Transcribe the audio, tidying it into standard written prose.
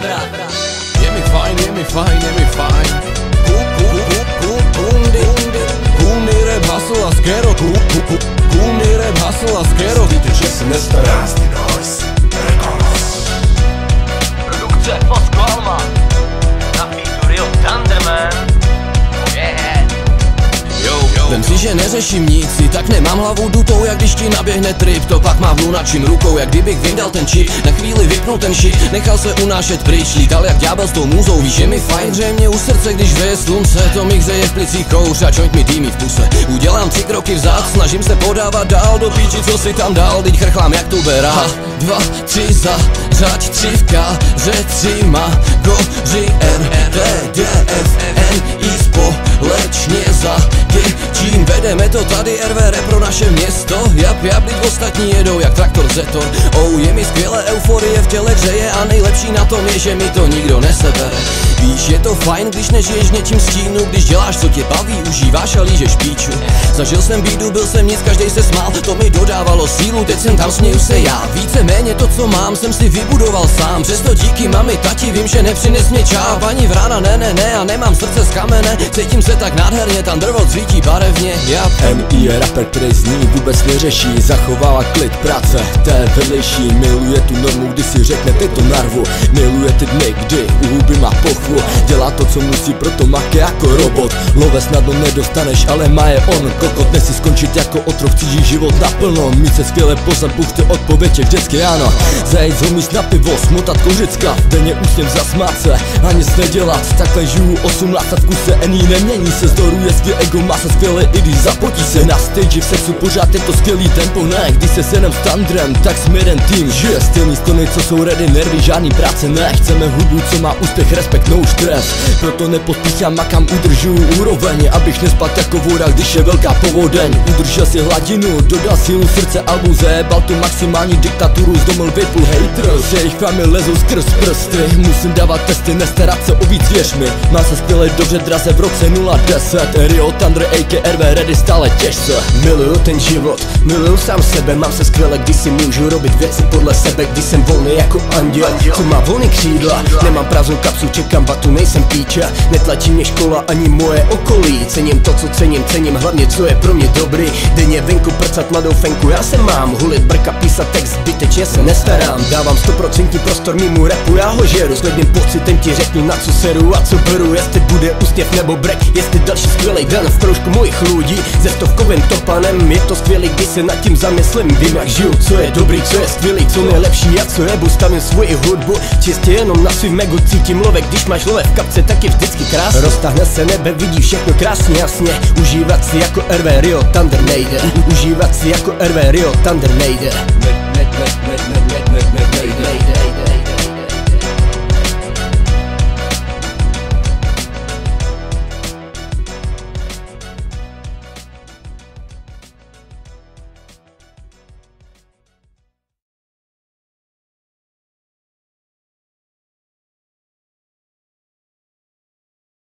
brat. Je mi fajn, je mi fajn, je mi fajn. Kůny rap hustle a skero. Kůny rap hustle a skero. Zbytečně se nestará. Produkce Fosko Alma. Na featu Rio Thunder, man. Vem si, že neřeším nic, i tak nemám hlavu dutou, jak když ti naběhne trip. To pak má vlunačím rukou, jak kdybych vyndal ten čip. Na chvíli vypnul ten shit, nechal se unášet pryč. Lítal jak ďábel s tou můzou, víš, je mi fajn. Hřeje mě u srdce, když veje slunce. To mi hřeje v plicích kouř a joint mi dýmí v puse. Udělám 3 kroky vzad, snažím se podávat dál. Do píči, co si tam dal, teď chrchlám jak tubera. 2, 3 za řať, 3 v káře, 3 má goři R, D, D, F, N, I společně za čím vedeme to tady RV rap pro naše město. Jap, teď ostatní jedou jak traktor Zetor. Oh, je mi skvěle, euforie v těle hřeje a nejlepší na tom je, že mi to nikdo nesebere. Víš, je to fajn, když nežiješ něčím stínu, když děláš, co tě baví, užíváš a lížeš píču. Zažil jsem bídu, byl jsem nic, každej se smál, to mi dodávalo sílu, teď jsem tam, směju se já. Víceméně to, co mám, jsem si vybudoval sám. Přesto díky mami, tati, vím, že nepřines mě čáp. Ani vrana, ne, a nemám srdce z kamene. Cítím se tak nádherně, tam drvo cvítí barevně. M.I. je rapper, který z ní vůbec neřeší. Zachovává klid, práce, to je vedlejší. Miluje tu normu, kdy si řekne ty to narvu. Miluje ty dny, kdy u huby má pochvu. Dělá to, co musí, proto maké jako robot. Love snadno nedostaneš, ale má je on. Kokot, nesí skončit jako otrok, cítíš život naplno. Mít se skvěle pozad, buchte odpověď jak vždycky ráno. Zajít z homies na pivo, smotat kořicka. Denně úsměv zasmát se a nic nedělat. Takhle žiju 8 let a v kuse N.I. nemění se. Zdoruje svě ego, má se skvěle, i když zapotí se na stage. V sexu pořád je to skvělý tempo, ne. Když se senem s Thunderem, tak jsme jeden tým. Žije stejný stony, co jsou ready, nervy, žádný práce ne. Chceme hudbu, co má úspěch, respekt, no stres. Proto nepospíchám, makám, udržuju úroveň. Abych nespad jako voda, když je velká povodeň. Udržel si hladinu, dodal sílu srdce, album zajebal tu maximální diktaturu. Zdomil vypůl haters, jejich famy lezou skrz prsty. Musím dávat testy, nestarat se o víc, věř mi. Mám se skvěle dobře draze v roce 010. Rio Thunder, a.k.a. RV ready, stále těž se. Miluju ten život, miluju sám sebe. Mám se skvěle, když si můžu robit věci podle sebe. Když jsem volný jako anděl, co má volný křídla. Nemám prázdnou kapsu, čekám vatu, nejsem píča. Netlačí mě škola ani moje okolí. Cením to, co cením hlavně, co je pro mě dobrý. Denně venku prcat mladou fenku, já se mám hulit brka, písat text, zbytečně se nestarám. Dávám 100% prostor mýmu rapu, já ho žeru. S klidným pocitem ti řeknu, na co seru a co beru. Jestli bude úsměv nebo brek, jestli další skvělej den v kroužku mojich lidí se stovkovým topanem. Je to skvělý, když se nad tím zamyslím. Vím, jak žiju, co je dobrý, co je skvělý, co nejlepší a co jebu. Stavím svoji hudbu, čistě jenom na svým egu. Cítím love, když máš love v kapce, tak je vždycky krásně. Roztáhne se nebe, vidí všechno krásně, jasně. Užívat si jako RV Rio Thunder nejde. Užívat si jako RV Rio Thunder nejde.